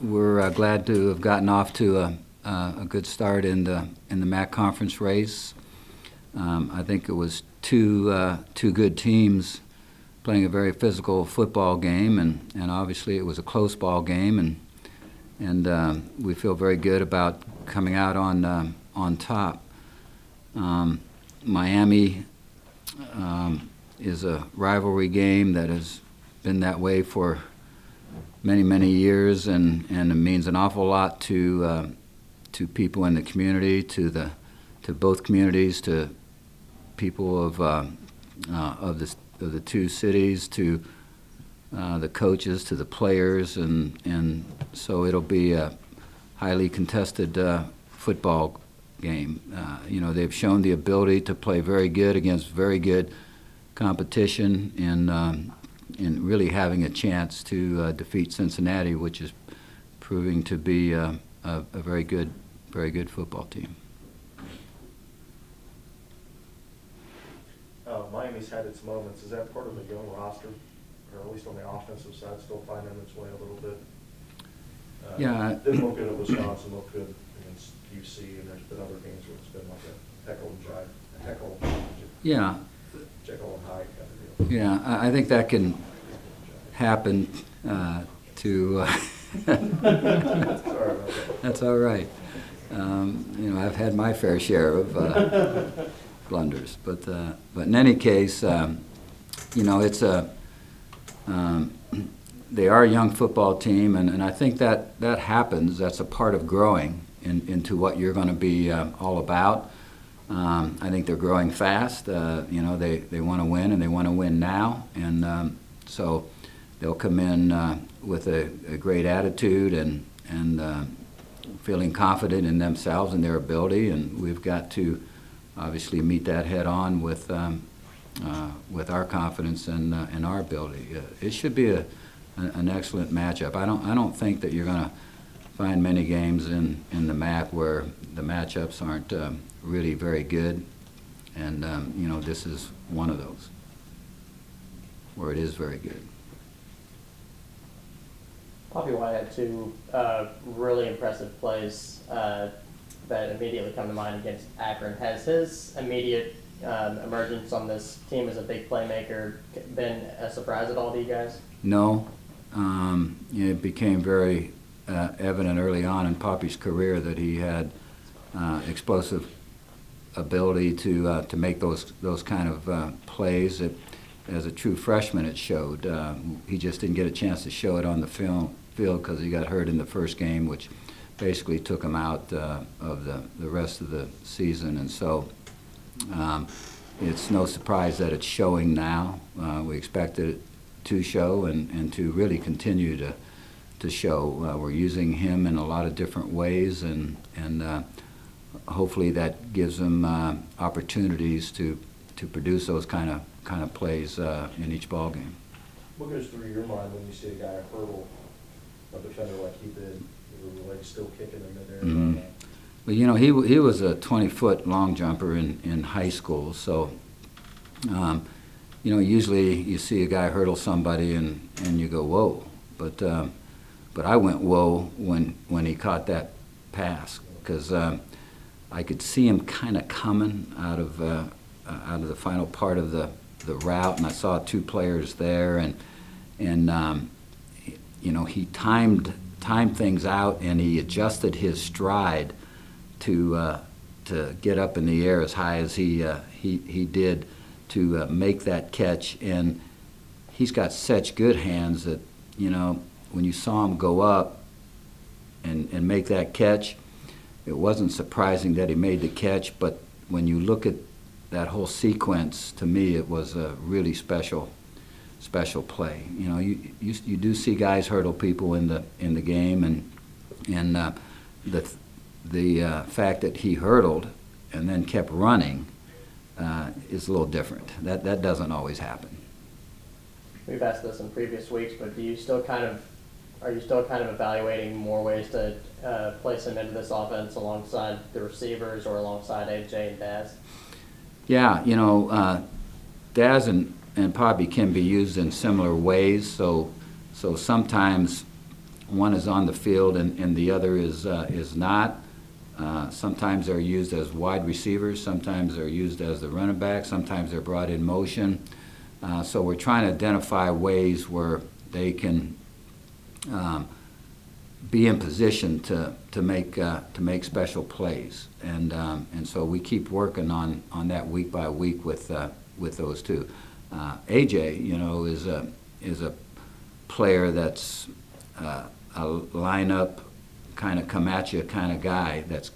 we're glad to have gotten off to a good start in the MAC conference race. I think it was two good teams playing a very physical football game, and obviously it was a close ball game, and we feel very good about coming out on top. Miami is a rivalry game that has been that way for many years, and it means an awful lot to people in the community, to both communities, to people of the two cities, to the coaches, to the players, and so it'll be a highly contested football game. They've shown the ability to play very good against very good competition, and really having a chance to defeat Cincinnati, which is proving to be a very good football team. Miami's had its moments. Is that part of the young roster, or at least on the offensive side, still finding its way a little bit? Yeah. Didn't look good at Wisconsin, looked good against UC, and there's been other games where it's been like a heckle and jive, Yeah. Jekyll and Hyde kind of deal. Yeah, I think that can happen to. Sorry about that. That's all right. I've had my fair share of blunders, but in any case, it's they are a young football team, and I think that happens. That's a part of growing into what you're going to be all about. I think they're growing fast. They want to win, and they want to win now, and so they'll come in with a great attitude and feeling confident in themselves and their ability, and we've got to obviously meet that head on with our confidence and our ability. It should be an excellent matchup. I don't think that you're going to find many games in the MAC where the matchups aren't really very good, and this is one of those where it is very good. Poppy White had two really impressive plays that immediately come to mind against Akron. Has his immediate emergence on this team as a big playmaker been a surprise at all to you guys? No. It became very evident early on in Poppy's career that he had explosive ability to make those kind of plays. As a true freshman, it showed. He just didn't get a chance to show it on the field because he got hurt in the first game, which basically took him out of the rest of the season. And so it's no surprise that it's showing now. We expected it to show and to really continue to show. We're using him in a lot of different ways, and hopefully that gives him opportunities to produce those kind of plays in each ball game. What goes through your mind when you see a guy hurdle a defender like he did, with the legs still kicking in midair? Mm-hmm. Well, he was a 20-foot long jumper in high school, so usually you see a guy hurdle somebody and you go whoa, but I went whoa when he caught that pass, because I could see him kind of coming out of the final part of the route, and I saw two players there, and he timed things out, and he adjusted his stride to get up in the air as high as he did to make that catch. And he's got such good hands that when you saw him go up and make that catch, it wasn't surprising that he made the catch, but when you look at that whole sequence, to me, it was a really special play. You do see guys hurdle people in the game, and the fact that he hurdled and then kept running is a little different. That doesn't always happen. We've asked this in previous weeks, but are you still kind of evaluating more ways to place him into this offense alongside the receivers or alongside AJ and Daz? Yeah, Daz and Poppy can be used in similar ways. So sometimes one is on the field and the other is not. Sometimes they're used as wide receivers, sometimes they're used as the running back, sometimes they're brought in motion. So we're trying to identify ways where they can be in position to make special plays, and so we keep working on that week by week with those two. AJ, is a player that's a lineup kind of come at you kind of guy that's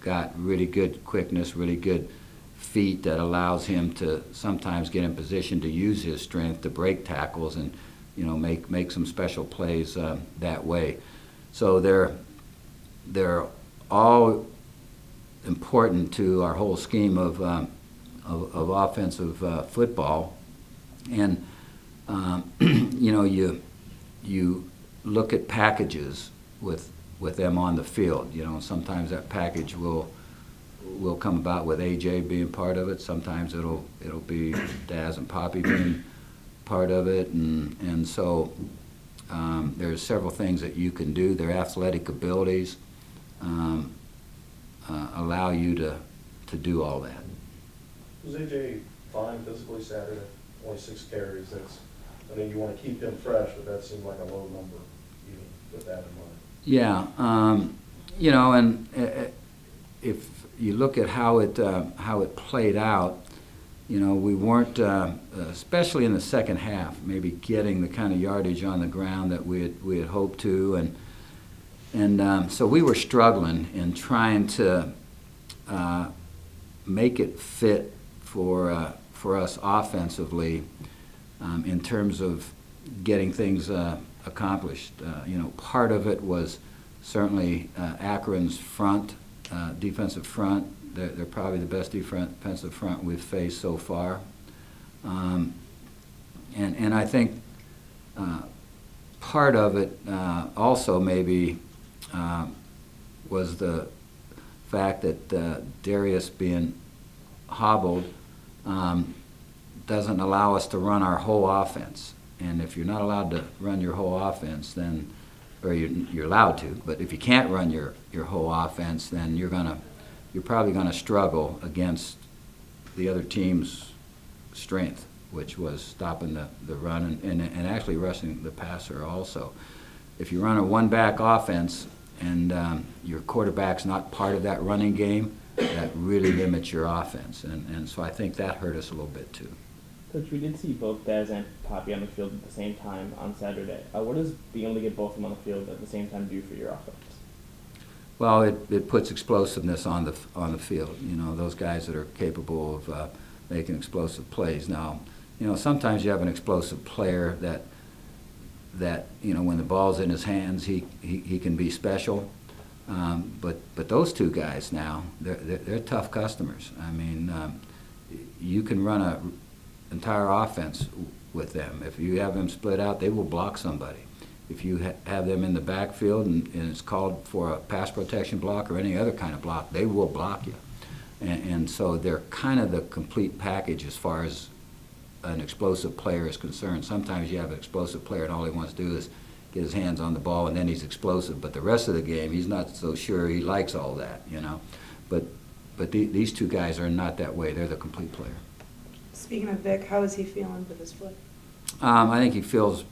got really good quickness, really good feet that allows him to sometimes get in position to use his strength to break tackles and make some special plays that way. So they're all important to our whole scheme of offensive football, and you look at packages with them on the field. Sometimes that package will come about with AJ being part of it. Sometimes it'll be Daz and Poppy being part of it, and so there's several things that you can do. Their athletic abilities allow you to do all that. Was AJ fine physically Saturday? Only 6 carries. I mean, you want to keep him fresh, but that seemed like a low number, even with that in mind. Yeah, and if you look at how it played out, we weren't, especially in the second half, maybe getting the kind of yardage on the ground that we had hoped to, and so we were struggling in trying to make it fit for us offensively in terms of getting things accomplished. Part of it was certainly Akron's front, defensive front. They're probably the best defensive front we've faced so far. And I think part of it also maybe was the fact that Darius being hobbled doesn't allow us to run our whole offense. And if you're not allowed to run your whole offense, then, or you're allowed to, but if you can't run your whole offense, then you're probably going to struggle against the other team's strength, which was stopping the run and actually rushing the passer also. If you run a one-back offense and your quarterback's not part of that running game, that really limits your offense. And so I think that hurt us a little bit too. Coach, we did see both Daz and Poppy on the field at the same time on Saturday. What does being able to get both of them on the field at the same time do for your offense? Well, it puts explosiveness on the field. Those guys that are capable of making explosive plays. Now, sometimes you have an explosive player that when the ball's in his hands, he can be special. But those two guys now, they're tough customers. I mean, you can run a entire offense with them. If you have them split out, they will block somebody. If you have them in the backfield and it's called for a pass protection block or any other kind of block, they will block you. And so they're kind of the complete package as far as an explosive player is concerned. Sometimes you have an explosive player and all he wants to do is get his hands on the ball and then he's explosive. But the rest of the game, he's not so sure he likes all that, But these two guys are not that way. They're the complete player. Speaking of Vic, how is he feeling with his foot? I think he felt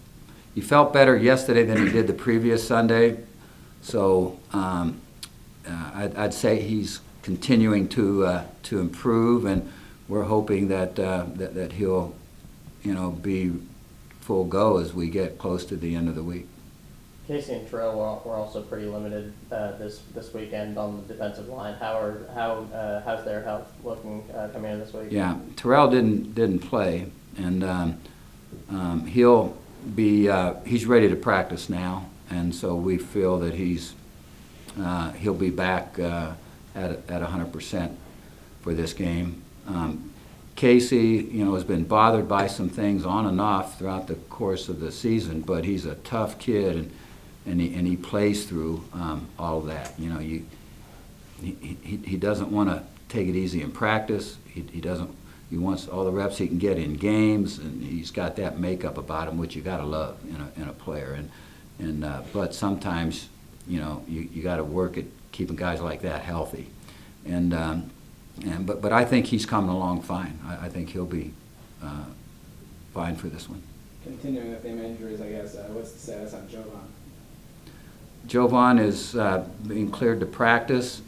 better yesterday than he did the previous Sunday. So I'd say he's continuing to improve, and we're hoping that he'll be full go as we get close to the end of the week. Casey and Terrell were also pretty limited this weekend on the defensive line. How's their health looking coming in this week? Yeah, Terrell didn't play, and he'll be he's ready to practice now, and so we feel that he'll be back at 100% for this game. Casey, has been bothered by some things on and off throughout the course of the season, but he's a tough kid, and he plays through all of that. He doesn't want to take it easy in practice. He wants all the reps he can get in games, and he's got that makeup about him, which you got to love in a player. But sometimes, you got to work at keeping guys like that healthy. But I think he's coming along fine. I think he'll be fine for this one. Continuing the theme of injuries, I guess, what's the status on Jovan? Jovan is being cleared to practice.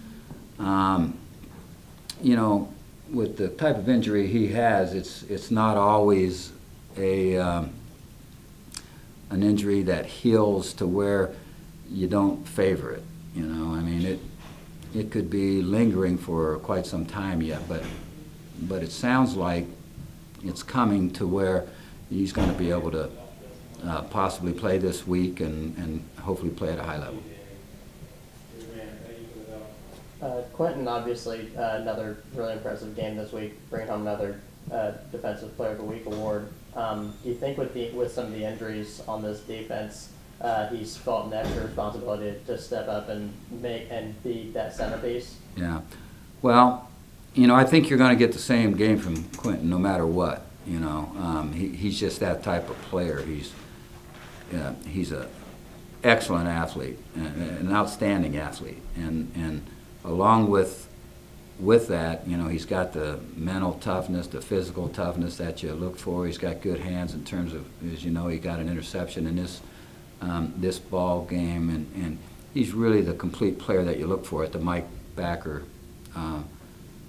With the type of injury he has, it's not always an injury that heals to where you don't favor it. It could be lingering for quite some time yet, but it sounds like it's coming to where he's going to be able to possibly play this week and hopefully play at a high level. Quentin, obviously, another really impressive game this week, bringing home another Defensive Player of the Week award. Do you think with some of the injuries on this defense, he's felt an extra responsibility to step up and be that centerpiece? Yeah. Well, I think you're going to get the same game from Quentin no matter what. He's just that type of player. He's an excellent athlete, an outstanding athlete, and along with that, he's got the mental toughness, the physical toughness that you look for. He's got good hands in terms of, as you know, he got an interception in this ball game, and he's really the complete player that you look for at the Mike Backer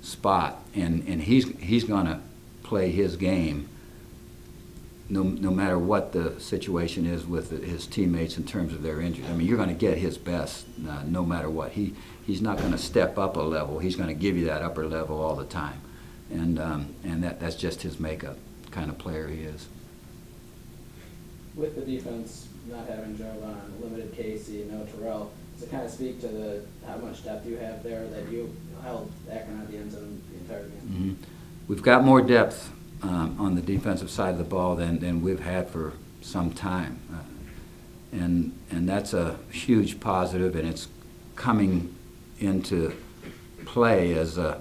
spot, and he's going to play his game no matter what the situation is with his teammates in terms of their injuries. You're going to get his best no matter what. He's not going to step up a level. He's going to give you that upper level all the time, and that's just his makeup, kind of player he is. With the defense not having Jovan, limited Casey, no Terrell, does it kind of speak to how much depth you have there that you held Akron at the end zone the entire game? Mm-hmm. We've got more depth on the defensive side of the ball than we've had for some time, and that's a huge positive, and it's coming into play as a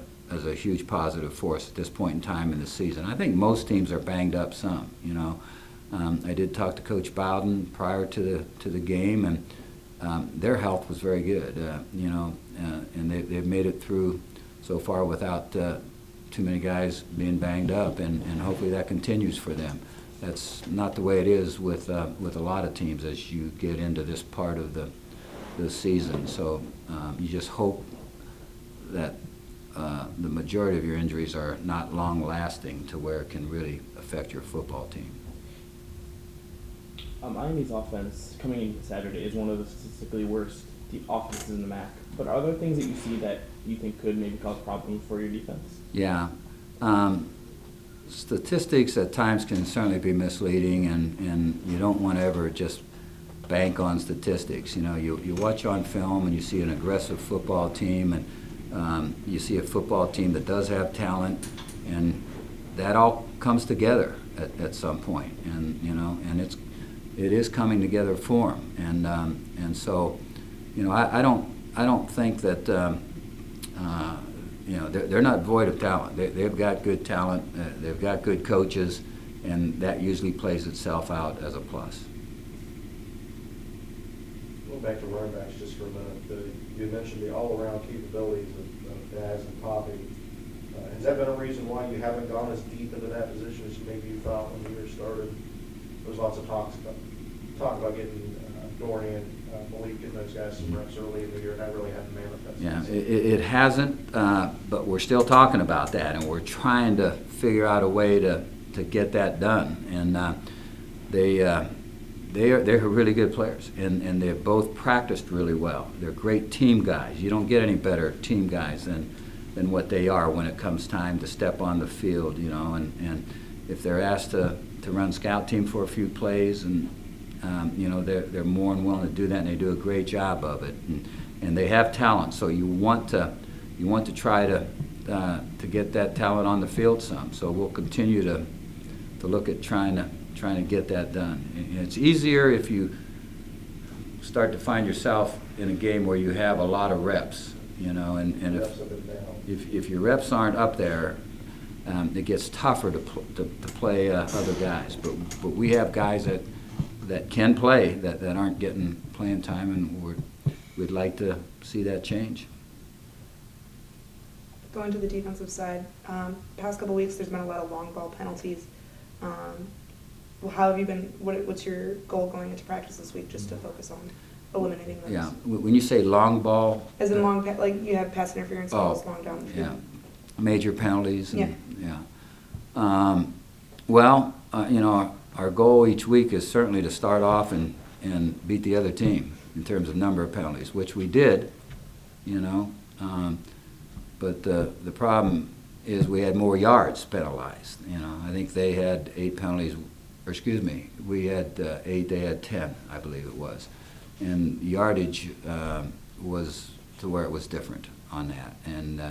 huge positive for us at this point in time in the season. I think most teams are banged up some. I did talk to Coach Bowden prior to the game, and their health was very good. And they've made it through so far without too many guys being banged up, and hopefully that continues for them. That's not the way it is with a lot of teams as you get into this part of the season. So you just hope that the majority of your injuries are not long-lasting to where it can really affect your football team. Miami's offense coming into Saturday is one of the statistically worst offenses in the MAC. But are there things that you see that you think could maybe cause problems for your defense? Yeah. Statistics at times can certainly be misleading, and you don't want to ever just bank on statistics. You watch on film and you see an aggressive football team, and you see a football team that does have talent, and that all comes together at some point, and it is coming together for them, and so I don't think that they're not void of talent. They've got good talent. They've got good coaches, and that usually plays itself out as a plus. Going back to running backs just for a minute, you mentioned the all-around capabilities of Daz and Poppy. Has that been a reason why you haven't gone as deep into that position as maybe you thought when the year started? There's lots of talk about getting Dorney and Malik getting those guys some reps early in the year, and that really hasn't manifested. Yeah, it hasn't, but we're still talking about that, and we're trying to figure out a way to get that done. And they're really good players, and they've both practiced really well. They're great team guys. You don't get any better team guys than what they are when it comes time to step on the field, and if they're asked to run scout team for a few plays, and they're more than willing to do that, and they do a great job of it. And they have talent, so you want to try to get that talent on the field some. So we'll continue to look at trying to get that done. And it's easier if you start to find yourself in a game where you have a lot of reps, and if your reps aren't up there, it gets tougher to play other guys. But we have guys that that can play that aren't getting playing time, and we'd like to see that change. Going to the defensive side, past couple weeks, there's been a lot of long ball penalties. Well, how have you been, what's your goal going into practice this week, just to focus on eliminating those? Yeah, when you say long ball. As in long, like you have pass interference calls long down the field. Yeah, major penalties. And, Yeah. Well, our goal each week is certainly to start off and beat the other team in terms of number of penalties, which we did, but the problem is we had more yards penalized. I think they had 8 penalties, or excuse me, we had 8, they had 10, I believe it was. And yardage was to where it was different on that. And,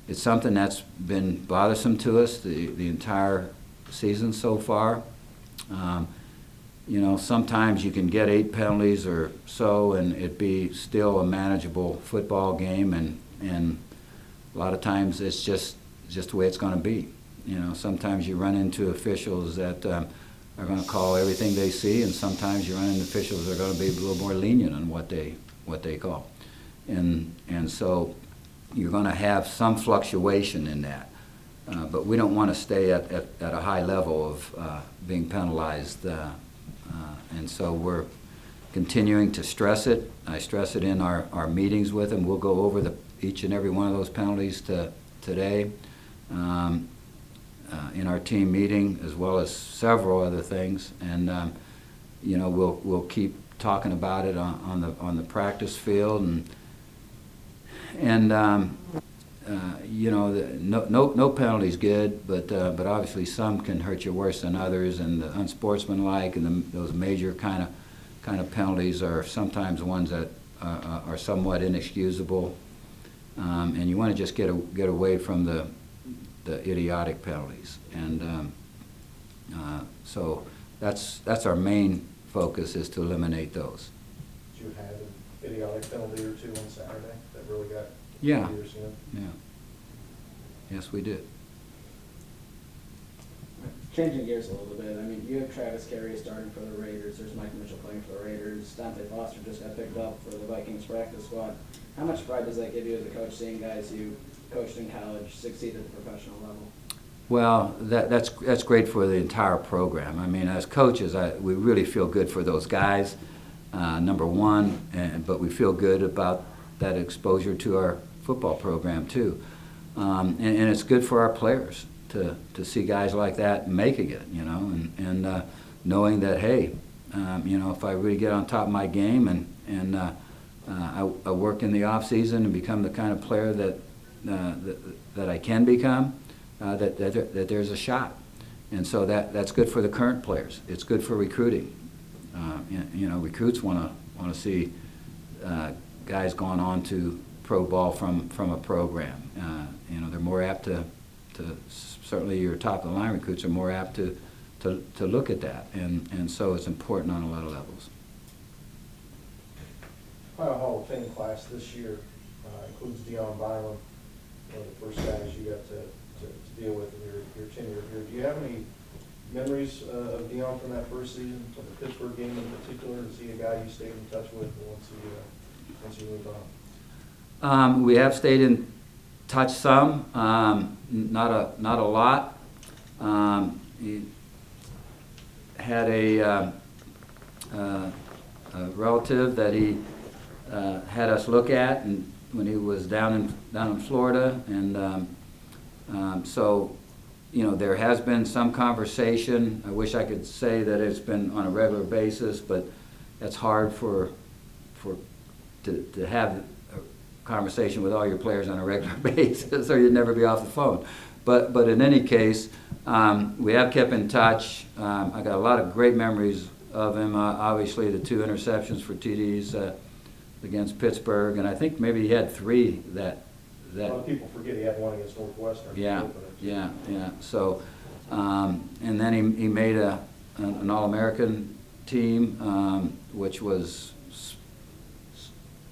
it's something that's been bothersome to us the entire season so far. Sometimes you can get 8 penalties or so and it be still a manageable football game, and a lot of times it's just the way it's going to be. Sometimes you run into officials that are going to call everything they see, and sometimes you run into officials that are going to be a little more lenient on what they call. And so you're going to have some fluctuation in that. But we don't want to stay at a high level of being penalized. And so we're continuing to stress it. I stress it in our meetings with them. We'll go over each and every one of those penalties today in our team meeting, as well as several other things. And we'll keep talking about it on the practice field, and no penalty's good, but obviously some can hurt you worse than others, and the unsportsmanlike and those major kind of penalties are sometimes ones that are somewhat inexcusable, and you want to just get away from the idiotic penalties, and so that's our main focus, is to eliminate those. Did you have an idiotic penalty or two on Saturday that really got Yeah. years in? Yeah. Yes, we did. Changing gears a little bit, I mean, you have Travis Carey starting for the Raiders, there's Michael Mitchell playing for the Raiders, Dante Foster just got picked up for the Vikings practice squad. How much pride does that give you as a coach, seeing guys you coached in college succeed at the professional level? Well, that's great for the entire program. I mean, as coaches, we really feel good for those guys, number one, but we feel good about that exposure to our football program too. And it's good for our players to see guys like that making it, and knowing that, hey, if I really get on top of my game and I work in the off season and become the kind of player that I can become, that there's a shot. And so that's good for the current players. It's good for recruiting. Recruits want to see guys going on to pro ball from a program. They're more apt to certainly your top of the line recruits are more apt to look at that, and so it's important on a lot of levels. Ohio Hall of Fame class this year includes Deion Byron, one of the first guys you got to deal with in your tenure here. Do you have any memories of Deion from that first season, from the Pittsburgh game in particular? Is he a guy you stayed in touch with once you moved on? We have stayed in touch some, not a lot. He had a relative that he had us look at, and when he was down in Florida, and so there has been some conversation. I wish I could say that it's been on a regular basis, but that's hard to have a conversation with all your players on a regular basis, or you'd never be off the phone. But in any case, we have kept in touch. I got a lot of great memories of him. Obviously, the 2 interceptions for TDs against Pittsburgh, and I think maybe he had 3 that. A lot of people forget he had one against Northwestern. Yeah. So, and then he made an All-American team, which was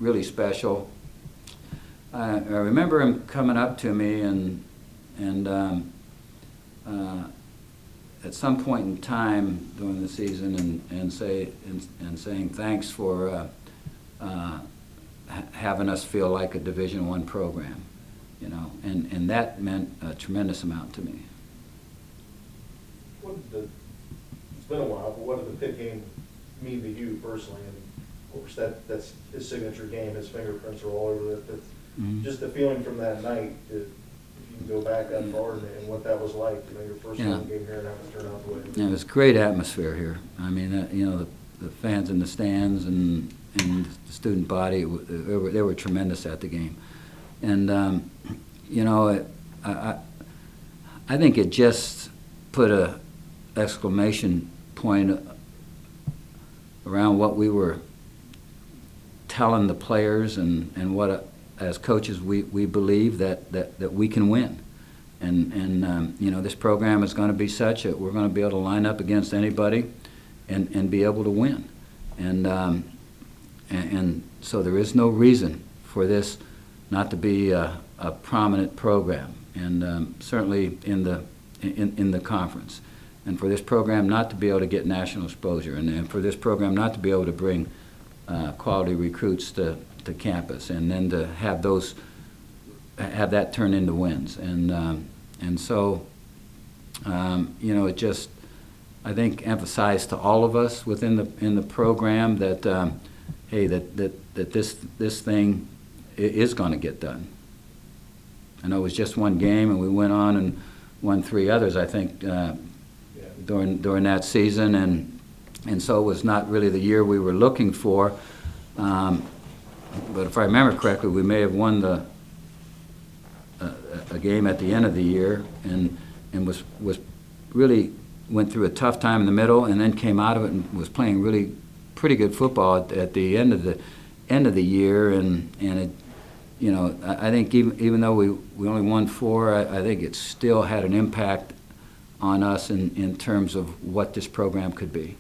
really special. I remember him coming up to me and at some point in time during the season and saying thanks for having us feel like a Division I program, you know, and that meant a tremendous amount to me. It's been a while, but what did the Pitt game mean to you personally? And of course, that's his signature game. His fingerprints are all over it. Just the feeling from that night, if you can go back that far and what that was like, you know, your first home game here and how it turned out the way it did. Yeah, it was a great atmosphere here. I mean, you know, the fans in the stands and the student body, they were tremendous at the game. And, you know, I think it just put a exclamation point around what we were telling the players and what, as coaches, we believe that we can win. And you know, this program is going to be such that we're going to be able to line up against anybody and be able to win. And so there is no reason for this not to be a prominent program, and certainly in the conference, and for this program not to be able to get national exposure, and for this program not to be able to bring quality recruits to campus, and then to have that turn into wins, and so you know, it just, I think, emphasized to all of us within the program that hey, that this thing is going to get done. I know it was just one game, and we went on and won 3 others, I think, during that season, and so it was not really the year we were looking for. But if I remember correctly, we may have won a game at the end of the year, and was really went through a tough time in the middle, and then came out of it and was playing really pretty good football at the end of the year, and it, you know, I think even though we only won 4, I think it still had an impact on us in terms of what this program could be.